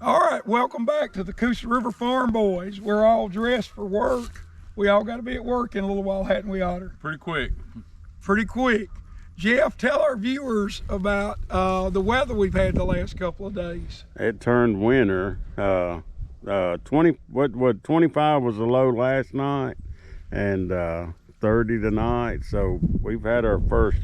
All right, welcome back to the Coosa River Farm Boys. We're all dressed for work. We all got to be at work in a little while, hadn't we, Otter? Pretty quick. Pretty quick. Jeff, tell our viewers about the weather we've had the last couple of days. It turned winter. 25 was the low last night, and 30 tonight. So we've had our first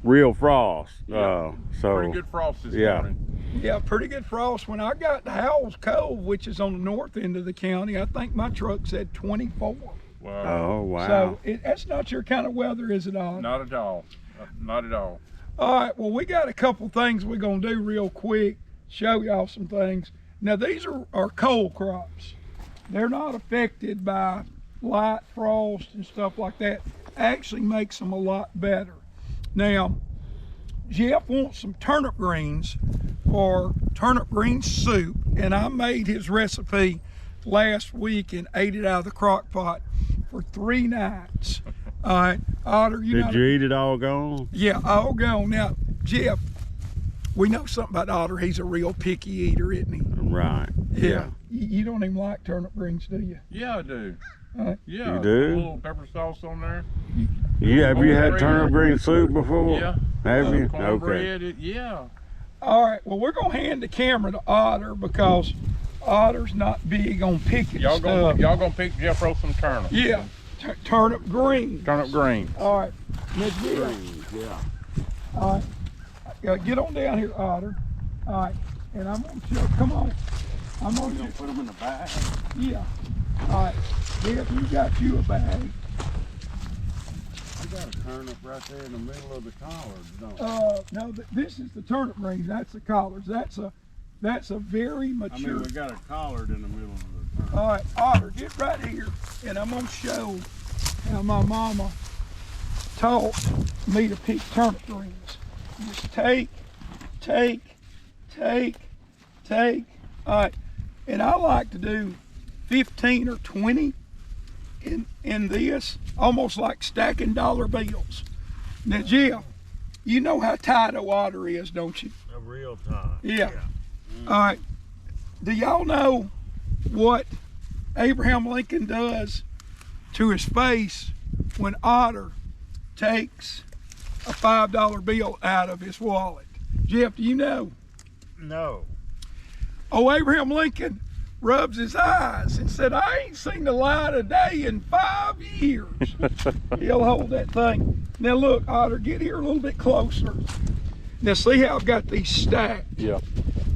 real frost. Yeah. Pretty good frost this morning. Yeah, pretty good frost. When I got to Howells Cove, which is on the north end of the county, I think my truck said 24. Wow. Oh, wow. So that's not your kind of weather, is it, Otter? Not at all. Not at all. All right, well, we got a couple things we're going to do real quick, show y'all some things. Now, these are cold crops. They're not affected by light frost and stuff like that. Actually makes them a lot better. Now, Jeff wants some turnip greens for turnip green soup, and I made his recipe last week and ate it out of the crock pot for 3 nights. All right, Otter, Did you eat it all gone? Yeah, all gone. Now, Jeff, we know something about Otter. He's a real picky eater, isn't he? Right. Yeah. You don't even like turnip greens, do you? Yeah, I do. Yeah. You do? A little pepper sauce on there. Yeah, have you had turnip green soup before? Yeah. Have you? Cornbread, Okay. yeah. All right, well, we're going to hand the camera to Otter because Otter's not big on picking Y'all stuff. gonna pick Jeff Rose some turnips. Yeah, turnip green. Turnip green. All right, Miss Jeff. Yeah. All right, get on down here, Otter. All right, and I'm going to show, come on. I'm going to Put them in the bag. Yeah. All right, Jeff, you got you a bag. You got a turnip right there in the middle of the collards, don't you? No, this is the turnip greens. That's the collards. That's a very mature. I mean, we got a collard in the middle of the turnip. All right, Otter, get right here, and I'm gonna show how my mama taught me to pick turnip greens. Just take. All right, and I like to do 15 or 20 in this, almost like stacking dollar bills. Now, Jeff, you know how tight a water is, don't you? A real time. Yeah. All right. Do y'all know what Abraham Lincoln does to his face when Otter takes a $5 bill out of his wallet? Jeff, do you know? No. Oh, Abraham Lincoln rubs his eyes and said, I ain't seen the light of day in 5 years. He'll hold that thing. Now look, Otter, get here a little bit closer. Now see how I've got these stacked? Yeah.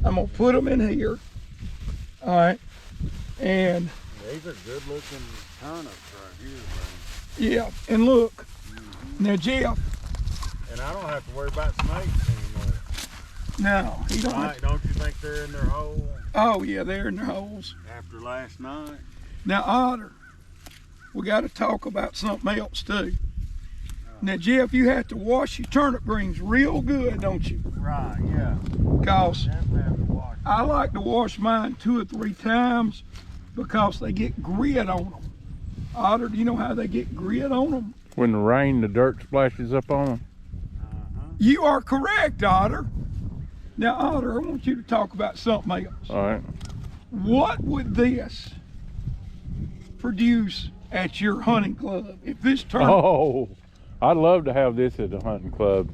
I'm gonna put them in here. All right, and These are good looking turnips right here, man. yeah, and look. Now, Jeff. And I don't have to worry about snakes anymore. No, he don't. Right, don't you think they're in their hole Oh yeah, they're in their holes. after last night? Now, Otter, we got to talk about something else too. Now, Jeff, you have to wash your turnip greens real good, don't you? Right, yeah. Because Definitely have to wash. I like to wash mine 2 or 3 times because they get grit on them. Otter, do you know how they get grit on them? When the rain, the dirt splashes up on them. You are correct, Otter. Now, Otter, I want you to talk about something else. All right. What would this produce at your hunting club if this turnip? Oh, I'd love to have this at the hunting club.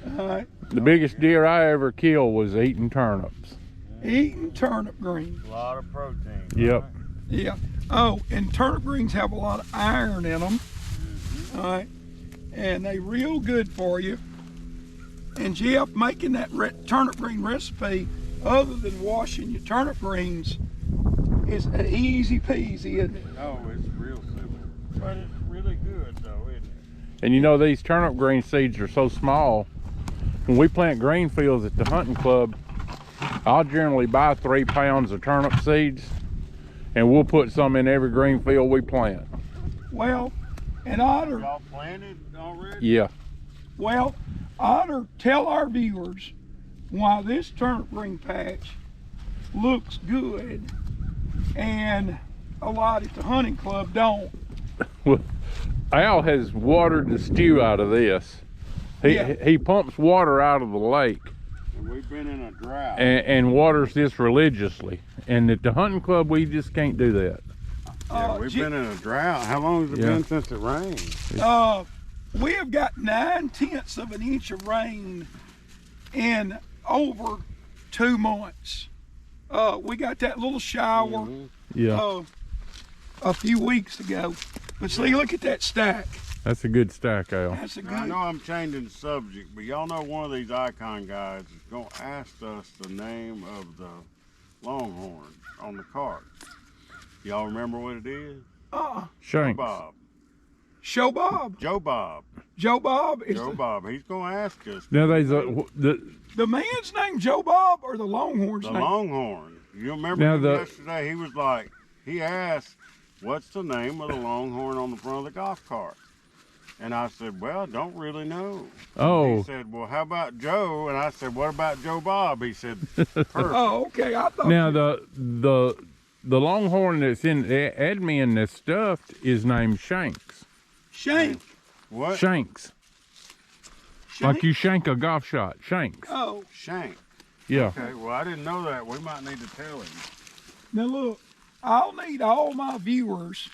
The biggest deer I ever killed was eating turnips. Eating turnip greens. A lot of protein. Yep. Right? Yeah. Oh, and turnip greens have a lot of iron in them. All right. And they real good for you. And Jeff, making that turnip green recipe, other than washing your turnip greens, is easy peasy, isn't it? Oh, it's real simple. But it's really good though, isn't it? And you know, these turnip green seeds are so small. When we plant green fields at the hunting club, I'll generally buy 3 pounds of turnip seeds, and we'll put some in every green field we plant. Well, and Otter, Y'all planted already? Yeah. well, Otter, tell our viewers why this turnip green patch looks good and a lot at the hunting club don't. Well, Al has watered the stew out of this. He pumps water out of the lake And we've been in a drought. and waters this religiously. And at the hunting club, we just can't do that. Yeah, we've been in a drought. How long has it been since it rained? We have got 9/10 of an inch of rain in over 2 months. We got that little shower a few weeks ago. But see, look at that stack. That's a good stack, Al. That's a good. Now, I know I'm changing the subject, but y'all know one of these icon guys is going to ask us the name of the longhorn on the cart. Y'all remember what it is? Shanks. Bob. Show Bob. Joe Bob. Joe Bob is Joe Bob. He's going to ask us. Now there's the man's name Joe Bob or the Longhorn's The name? longhorn. You remember Now him the- yesterday? He was like, he asked, what's the name of the longhorn on the front of the golf cart? And I said, well, I don't really know. Oh. He said, well, how about Joe? And I said, what about Joe Bob? He said, perfect. Oh, okay. I thought. Now the longhorn that's in admin that's stuffed is named Shanks. Shank. What? Shanks. Shank? Like you shank a golf shot. Shanks. Oh, Shank. Yeah. Okay, well, I didn't know that. We might need to tell him. now look, I'll need all my viewers.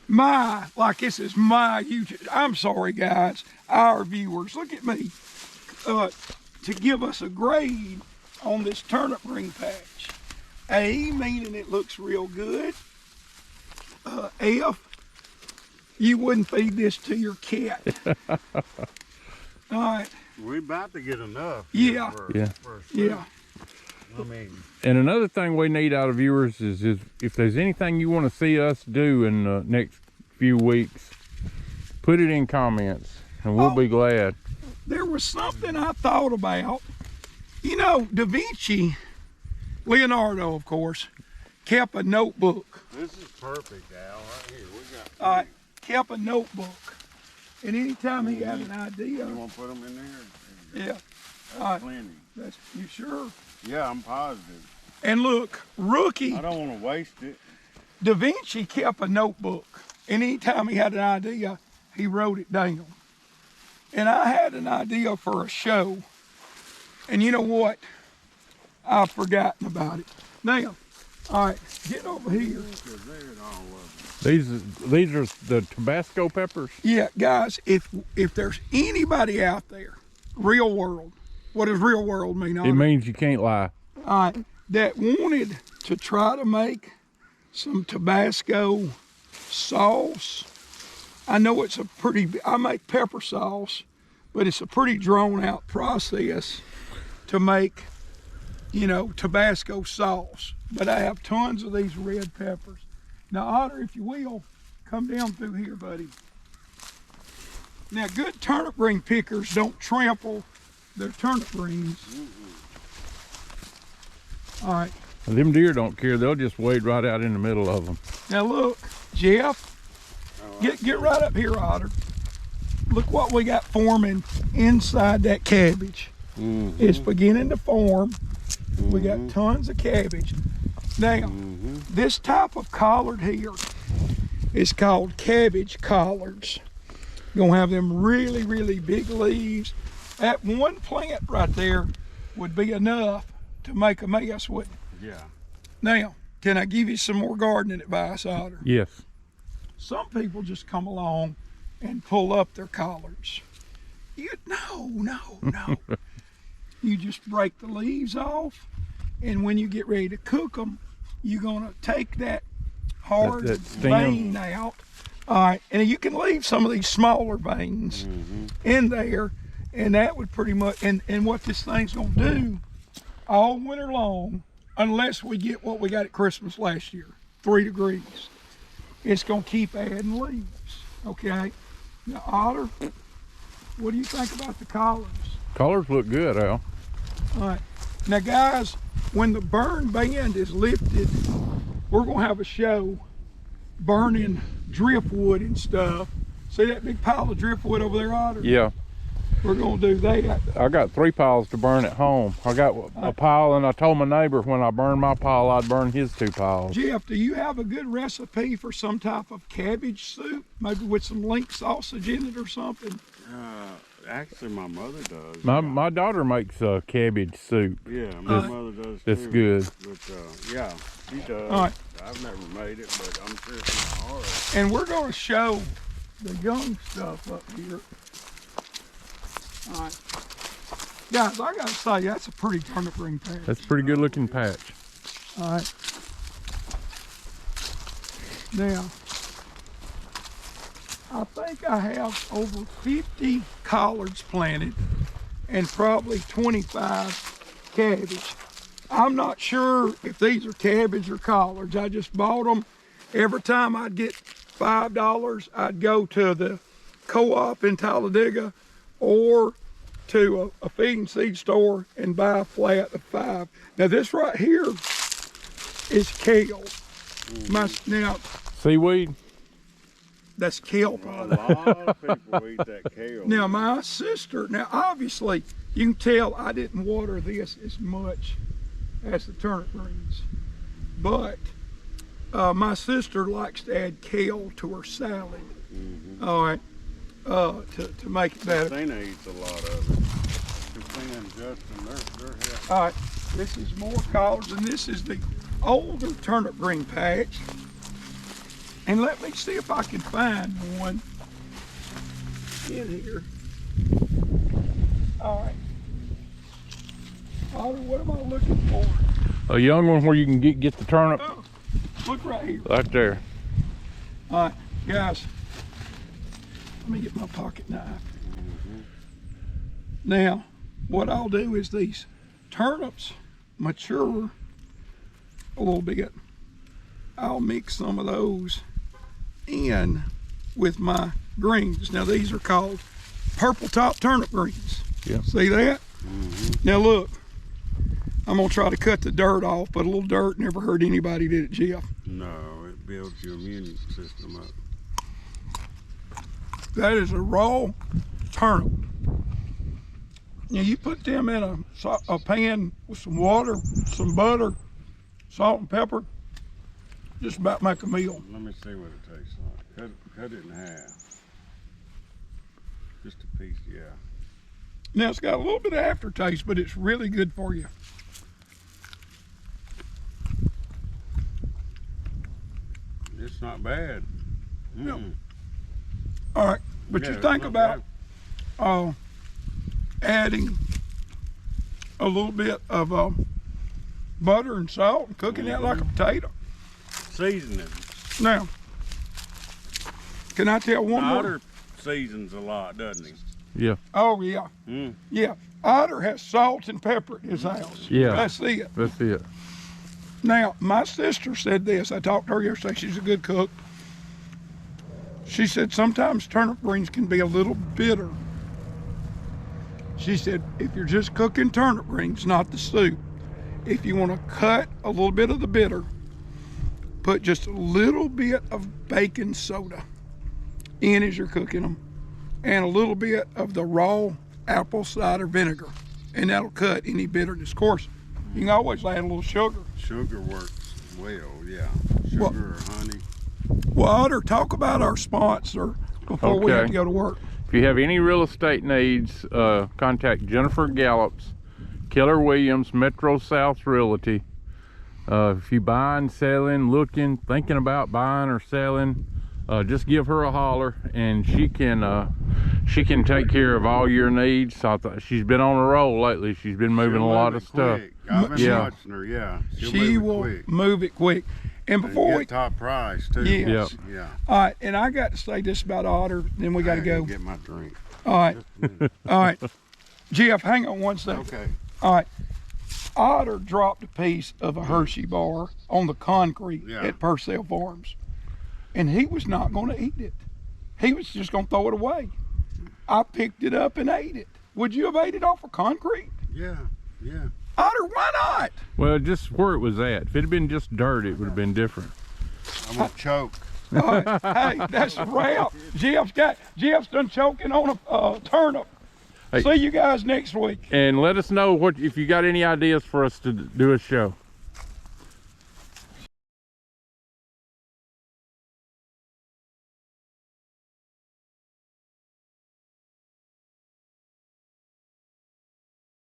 Like this is my YouTube. I'm sorry, guys. Our viewers, look at me. To give us a grade on this turnip green patch. A, meaning it looks real good. F, you wouldn't feed this to your cat. All right. We're about to get enough. Yeah. For a Yeah. I mean, And another thing we need out of viewers is if there's anything you want to see us do in the next few weeks, put it in comments and we'll be glad. There was something I thought about. You know, Da Vinci, Leonardo, of course, kept a notebook. this is perfect, Al. Right here. We got. Kept a notebook. And anytime he had an idea, You want to put them in there? yeah. Plenty. That's, you sure? Yeah, I'm positive. And look, rookie, I don't want to waste it. Da Vinci kept a notebook. And anytime he had an idea, he wrote it down. And I had an idea for a show. And you know what? I've forgotten about it. Now, all right, get over here. These are the Tabasco peppers. Yeah, guys, if there's anybody out there, real world, what does real world mean? It means you can't lie. All right, that wanted to try to make some Tabasco sauce. I know it's I make pepper sauce, but it's a pretty drawn out process to make, you know, Tabasco sauce. But I have tons of these red peppers. Now, Otter, if you will, come down through here, buddy. Now, good turnip green pickers don't trample their turnip greens. All right. Them deer don't care. They'll just wade right out in the middle of them. Now, look, Jeff, get right up here, Otter. Look what we got forming inside that cabbage. It's beginning to form. We got tons of cabbage. Now, this type of collard here is called cabbage collards. Gonna have them really, really big leaves. That one plant right there would be enough to make a mess, wouldn't it? Yeah. Now, can I give you some more gardening advice, Otter? Yes. Some people just come along and pull up their collards. No. You just break the leaves off, and when you get ready to cook them, you're gonna take that hard that stem. vein out. All right, and you can leave some of these smaller veins in there, and that would pretty much, and what this thing's gonna do all winter long, unless we get what we got at Christmas last year, 3 degrees, it's gonna keep adding leaves, okay? Now, Otter, what do you think about the collards? Collards look good, Al. All right, now guys, when the burn band is lifted, we're gonna have a show burning driftwood and stuff. See that big pile of driftwood over there, Otter? Yeah. We're gonna do that. I got 3 piles to burn at home. I got a pile, and I told my neighbor when I burned my pile, I'd burn his 2 piles. Jeff, do you have a good recipe for some type of cabbage soup? Maybe with some link sausage in it or something? Actually, my mother does. My daughter makes cabbage soup. Yeah, my mother does That's too. good. But yeah, she does. All right. I've never made it, but I'm sure it's not hard. And we're going to show the young stuff up here. All right. Guys, I got to say, that's a pretty turnip green patch. That's a pretty good looking patch. All right. Now, I think I have over 50 collards planted and probably 25 cabbage. I'm not sure if these are cabbage or collards. I just bought them. Every time I'd get $5, I'd go to the co-op in Talladega or to a feed and seed store and buy a flat of 5. Now this right here is kale. Now, Seaweed? that's kelp. A lot of people eat that kale. Now my sister, now obviously you can tell I didn't water this as much as the turnip greens, but my sister likes to add kale to her salad. All right, to make it better. Christina eats a lot of it. Christina and Justin, they're healthy. All right, this is more collards, and this is the older turnip green patch. And let me see if I can find one in here. All right. Otter, what am I looking for? A young one where you can get the turnip. Oh, look right here. Right there. All right, guys. Let me get my pocket knife. Now, what I'll do is these turnips mature a little bit. I'll mix some of those in with my greens. Now these are called purple top turnip greens. Yeah. See that? Now look, I'm gonna try to cut the dirt off, but a little dirt never hurt anybody, did it, Jeff? No, it builds your immune system up. That is a raw turnip. Now you put them in a pan with some water, some butter, salt and pepper, just about make a meal. Let me see what it tastes like. Cut it in half. Just a piece, yeah. Now it's got a little bit of aftertaste, but it's really good for you. It's not bad. No. Mm. All right, but Yeah, you it's think not about bad. adding a little bit of butter and salt and cooking that like a potato. Seasoning. Now, can I tell one more? Otter seasons a lot, doesn't he? Yeah. Oh yeah, Mm. yeah. Otter has salt and pepper in his house. Yeah. That's it. That's it. Now, my sister said this. I talked to her yesterday. She's a good cook. She said sometimes turnip greens can be a little bitter. She said if you're just cooking turnip greens, not the soup, if you want to cut a little bit of the bitter, put just a little bit of baking soda in as you're cooking them, and a little bit of the raw apple cider vinegar, and that'll cut any bitterness. Of course, you can always add a little sugar. Sugar works well, yeah. Sugar Well- or honey. Well, Otter, talk about our sponsor before we have Okay. to go to work. If you have any real estate needs, contact Jennifer Gallops, Keller Williams, Metro South Realty. If you buying, selling, looking, thinking about buying or selling, just give her a holler, and she can take care of all your needs. I thought she's been on a roll lately. She's been moving She'll a lot move of it stuff. quick. I've been Yeah. watching her, yeah. She'll She move it will quick. move it quick. And And before get we, top price too. Yes. Yeah. all right, and I got to say this about Otter, then we got to I gotta go. get my drink. All right, Just a minute. all right. Jeff, hang on one second. Okay. All right. Otter dropped a piece of a Hershey bar on the concrete Yeah. at Purcell Farms, and he was not going to eat it. He was just going to throw it away. I picked it up and ate it. Would you have ate it off of concrete? Yeah. Yeah. Otter, why not? Well, just where it was at. If it had been just dirt, it would have been different. I'm gonna choke. All right. Hey, that's a wrap. Jeff's done choking on a turnip. Hey. See you guys next week. And let us know if you got any ideas for us to do a show.